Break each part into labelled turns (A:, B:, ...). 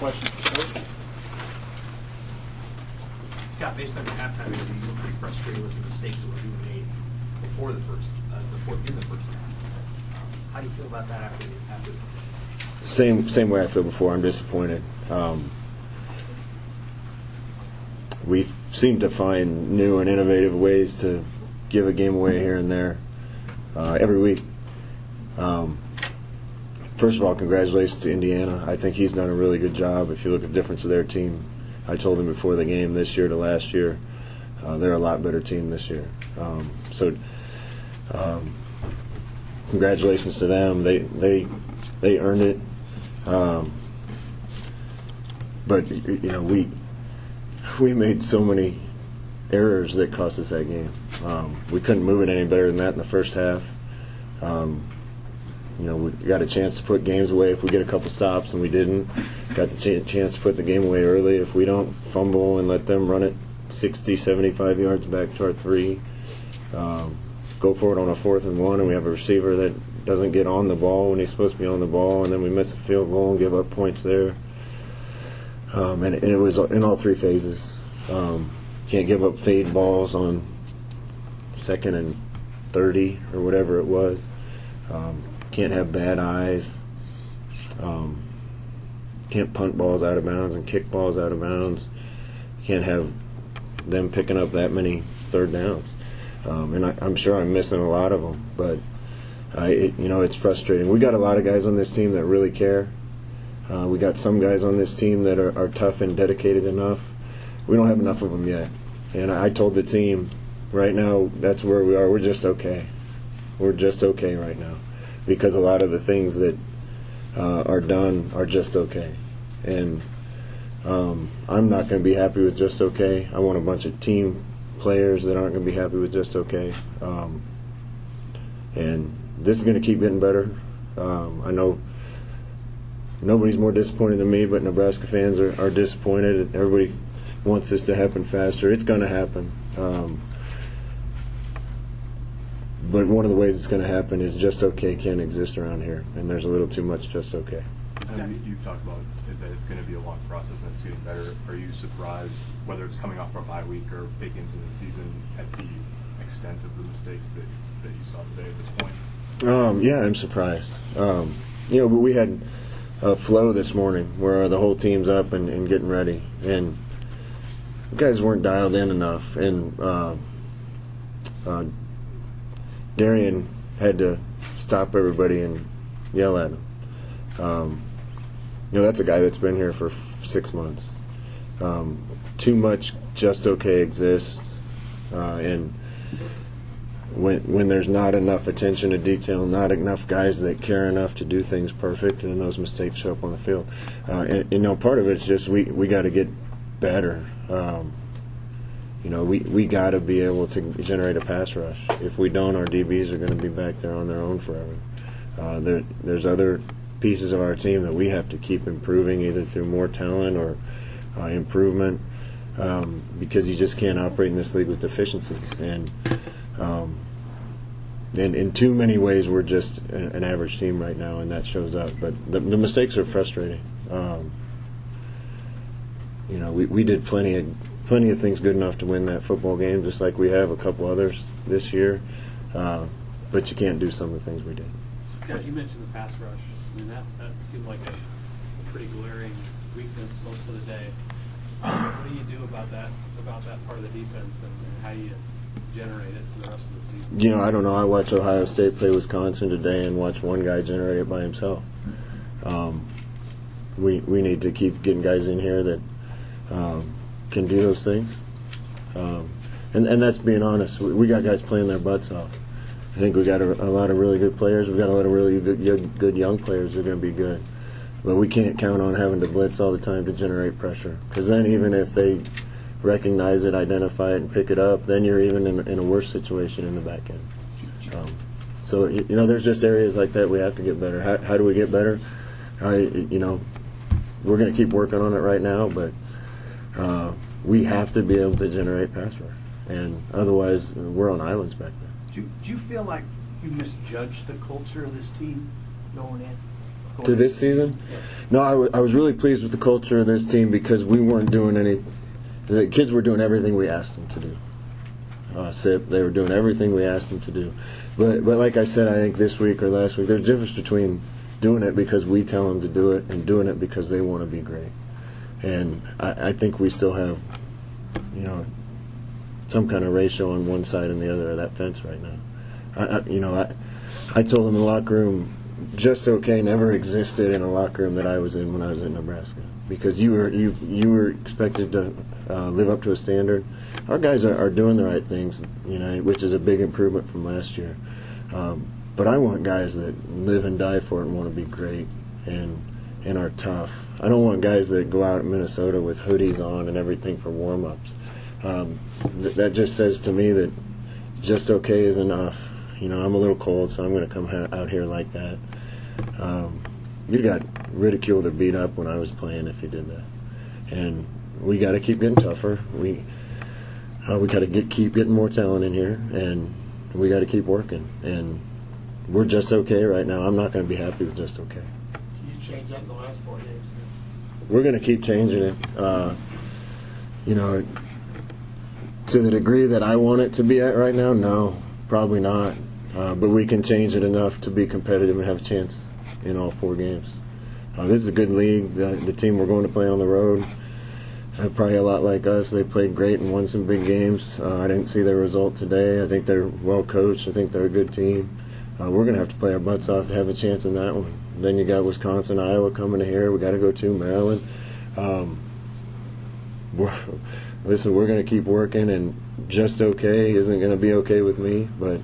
A: questions for Coach?
B: Scott, based on your halftime interview, you were pretty frustrated with the mistakes that were being made before in the first half. How do you feel about that after the
C: Same way I feel before. I'm disappointed. We seem to find new and innovative ways to give a game away here and there every week. First of all, congratulations to Indiana. I think he's done a really good job. If you look at the difference of their team, I told him before the game this year to last year, they're a lot better team this year. Congratulations to them. They earned it. But we made so many errors that cost us that game. We couldn't move it any better than that in the first half. We got a chance to put games away if we get a couple stops, and we didn't. Got the chance to put the game away early if we don't fumble and let them run it 60, 75 yards back to our 3. Go for it on a 4th and 1, and we have a receiver that doesn't get on the ball when he's supposed to be on the ball, and then we miss a field goal and give up points there. And it was in all 3 phases. Can't give up fade balls on 2nd and 30 or whatever it was. Can't have bad eyes. Can't punt balls out of bounds and kick balls out of bounds. Can't have them picking up that many 3rd downs. And I'm sure I'm missing a lot of them, but it's frustrating. We got a lot of guys on this team that really care. We got some guys on this team that are tough and dedicated enough. We don't have enough of them yet. And I told the team, right now, that's where we are. We're just okay. We're just okay right now, because a lot of the things that are done are just okay. And I'm not going to be happy with just okay. I want a bunch of team players that aren't going to be happy with just okay. And this is going to keep getting better. I know nobody's more disappointed than me, but Nebraska fans are disappointed. Everybody wants this to happen faster. It's going to happen. But one of the ways it's going to happen is just okay can't exist around here, and there's a little too much just okay.
D: You've talked about that it's going to be a long process and it's getting better. Are you surprised, whether it's coming off a bye week or big games in the season, at the extent of the mistakes that you saw today at this point?
C: Yeah, I'm surprised. But we had a flow this morning where the whole team's up and getting ready, and the guys weren't dialed in enough, and Darian had to stop everybody and yell at him. That's a guy that's been here for 6 months. Too much just okay exists, and when there's not enough attention to detail, not enough guys that care enough to do things perfect, and those mistakes show up on the field. And part of it's just we got to get better. We got to be able to generate a pass rush. If we don't, our DBs are going to be back there on their own forever. There's other pieces of our team that we have to keep improving, either through more talent or improvement, because you just can't operate in this league with deficiencies. And in too many ways, we're just an average team right now, and that shows up. But the mistakes are frustrating. We did plenty of things good enough to win that football game, just like we have a couple others this year. But you can't do some of the things we did.
E: Yeah, you mentioned the pass rush. I mean, that seemed like a pretty glaring weakness most of the day. What do you do about that part of the defense, and how you generate it for the rest of the season?
C: I don't know. I watched Ohio State play Wisconsin today and watch one guy generate it by himself. We need to keep getting guys in here that can do those things. And that's being honest. We got guys playing their butts off. I think we got a lot of really good players. We've got a lot of really good young players that are going to be good. But we can't count on having to blitz all the time to generate pressure. Because then even if they recognize it, identify it, and pick it up, then you're even in a worse situation in the back end. So there's just areas like that we have to get better. How do we get better? We're going to keep working on it right now, but we have to be able to generate pass rush. And otherwise, we're on islands back there.
A: Do you feel like you misjudged the culture of this team going in?
C: to this season? No, I was really pleased with the culture of this team because we weren't doing any. The kids were doing everything we asked them to do. They were doing everything we asked them to do. But like I said, I think this week or last week, there's a difference between doing it because we tell them to do it and doing it because they want to be great. And I think we still have, some kind of ratio on one side and the other of that fence right now. I told them in the locker room, just okay never existed in a locker room that I was in when I was in Nebraska, because you were expected to live up to a standard. Our guys are doing the right things, which is a big improvement from last year. But I want guys that live and die for it and want to be great and are tough. I don't want guys that go out in Minnesota with hoodies on and everything for warm-ups. That just says to me that just okay is enough. I'm a little cold, so I'm going to come out here like that. You got ridiculed or beat up when I was playing if you did that. And we got to keep getting tougher. We got to keep getting more talent in here, and we got to keep working. And we're just okay right now. I'm not going to be happy with just okay.
A: You changed that in the last 4 games.
C: We're going to keep changing it. To the degree that I want it to be at right now, no, probably not. But we can change it enough to be competitive and have a chance in all 4 games. This is a good league. The team we're going to play on the road, probably a lot like us. They played great and won some big games. I didn't see their result today. I think they're well coached. I think they're a good team. We're going to have to play our butts off to have a chance in that one. Then you got Wisconsin, Iowa coming to here. We got to go to Maryland. Listen, we're going to keep working, and just okay isn't going to be okay with me, but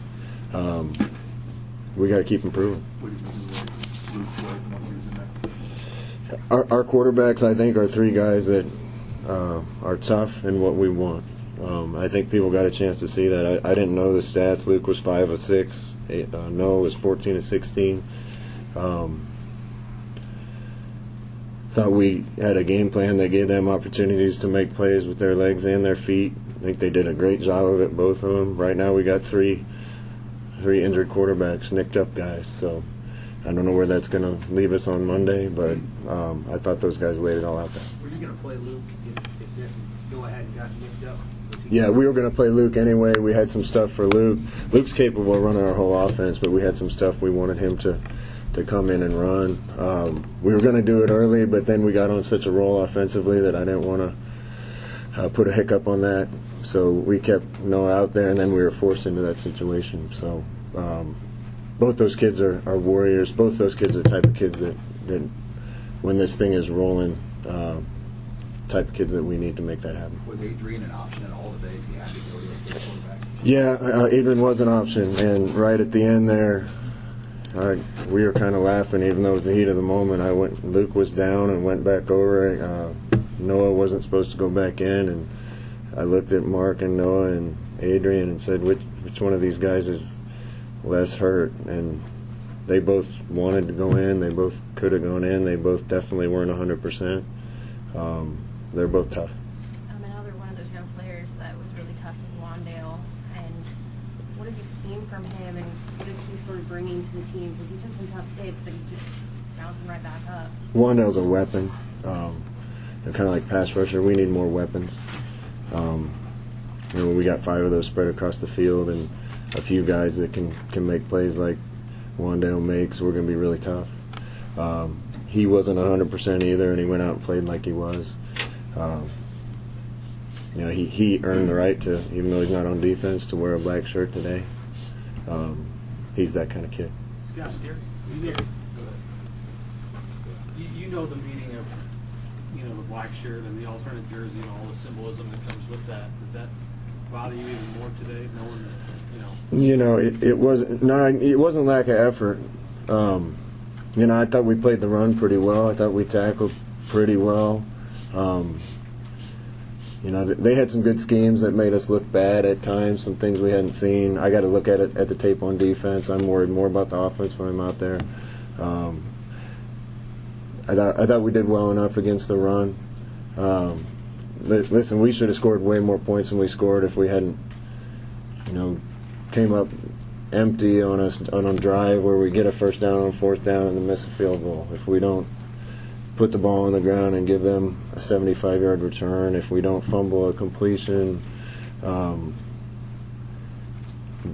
C: we got to keep improving.
D: What do you think of Luke Floyd once he was in there?
C: Our quarterbacks, I think, are 3 guys that are tough and what we want. I think people got a chance to see that. I didn't know the stats. Luke was 5 of 6. Noah was 14 of 16. Thought we had a game plan that gave them opportunities to make plays with their legs and their feet. I think they did a great job of it, both of them. Right now we got three injured quarterbacks, nicked up guys. So I don't know where that's going to leave us on Monday, but I thought those guys laid it all out there.
B: Were you going to play Luke if Noah hadn't gotten nicked up?
C: Yeah, we were going to play Luke anyway. We had some stuff for Luke. Luke's capable of running our whole offense, but we had some stuff we wanted him to come in and run. We were going to do it early, but then we got on such a roll offensively that I didn't want to put a hiccup on that. So we kept Noah out there, and then we were forced into that situation. So both those kids are warriors. Both those kids are the type of kids that when this thing is rolling, type of kids that we need to make that happen.
A: Was Adrian an option at all today if he had to go to a third quarterback?
C: Yeah, Adrian was an option, and right at the end there, we were kind of laughing, even though it was the heat of the moment. Luke was down and went back over. Noah wasn't supposed to go back in, and I looked at Mark and Noah and Adrian and said, which one of these guys is less hurt? And they both wanted to go in. They both could have gone in. They both definitely weren't 100%. They're both tough.
F: Another one of those young players that was really tough was Wandale. And what have you seen from him, and what is he sort of bringing to the team? Because he took some tough hits, but he keeps bouncing right back up.
C: Wandale's a weapon. They're kind of like pass rusher. We need more weapons. We got 5 of those spread across the field, and a few guys that can make plays like Wandale makes. We're going to be really tough. He wasn't 100% either, and he went out and played like he was. He earned the right to, even though he's not on defense, to wear a black shirt today. He's that kind of kid.
E: Scott, you know the meaning of the black shirt and the alternate jersey and all the symbolism that comes with that. Did that bother you even more today, knowing that
C: it wasn't lack of effort. I thought we played the run pretty well. I thought we tackled pretty well. They had some good schemes that made us look bad at times, some things we hadn't seen. I got to look at the tape on defense. I'm worried more about the offense when I'm out there. I thought we did well enough against the run. Listen, we should have scored way more points than we scored if we hadn't, came up empty on a drive where we get a first down on fourth down and then miss a field goal, if we don't put the ball on the ground and give them a 75-yard return, if we don't fumble a completion,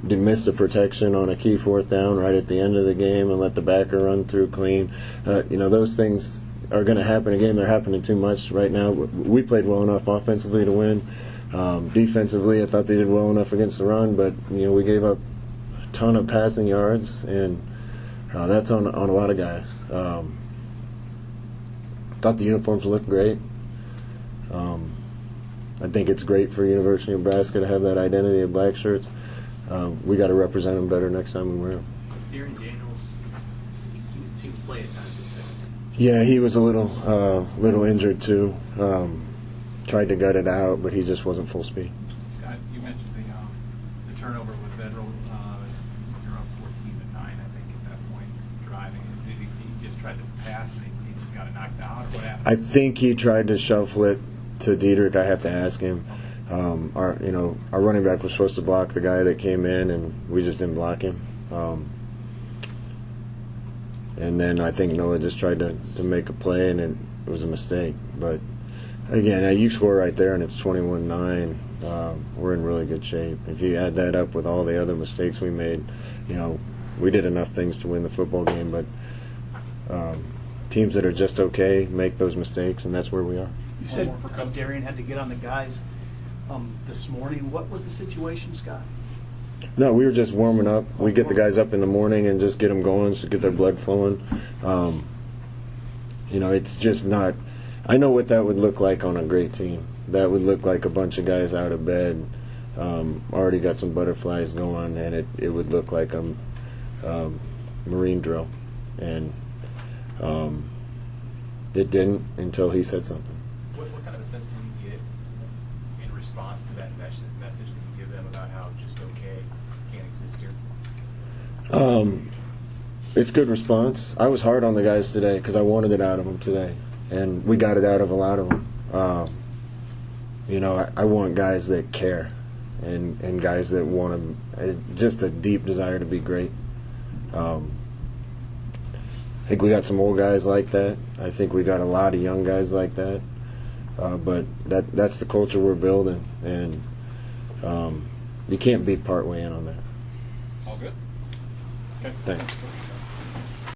C: miss the protection on a key fourth down right at the end of the game and let the backer run through clean, those things are going to happen again. They're happening too much right now. We played well enough offensively to win. Defensively, I thought they did well enough against the run, but we gave up a ton of passing yards, and that's on a lot of guys. Thought the uniforms looked great. I think it's great for University of Nebraska to have that identity of black shirts. We got to represent them better next time we wear them.
B: Darren Daniels, he seemed to play at times this second.
C: Yeah, he was a little injured too. Tried to gut it out, but he just wasn't full speed.
G: Scott, you mentioned the turnover with Federal. You're up 14-9, I think, at that point, driving. Did he just tried to pass and he just got it knocked out, or what happened?
C: I think he tried to shuffle it to Dietrich. I have to ask him. Our running back was supposed to block the guy that came in, and we just didn't block him. And then I think Noah just tried to make a play, and it was a mistake. But again, you score right there, and it's 21-9. We're in really good shape. If you add that up with all the other mistakes we made, we did enough things to win the football game. But teams that are just okay make those mistakes, and that's where we are.
B: You said Darian had to get on the guys this morning. What was the situation, Scott?
C: No, we were just warming up. We get the guys up in the morning and just get them going, to get their blood flowing. It's just not. I know what that would look like on a great team. That would look like a bunch of guys out of bed, already got some butterflies going, and it would look like a Marine drill. And it didn't until he said something.
G: What kind of a sense did you get in response to that message that you give them about how just okay can't exist here?
C: It's good response. I was hard on the guys today because I wanted it out of them today, and we got it out of a lot of them. I want guys that care, and guys that want just a deep desire to be great. I think we got some old guys like that. I think we got a lot of young guys like that. But that's the culture we're building, and you can't be part way in on that.
G: All good? Okay.
C: Thanks.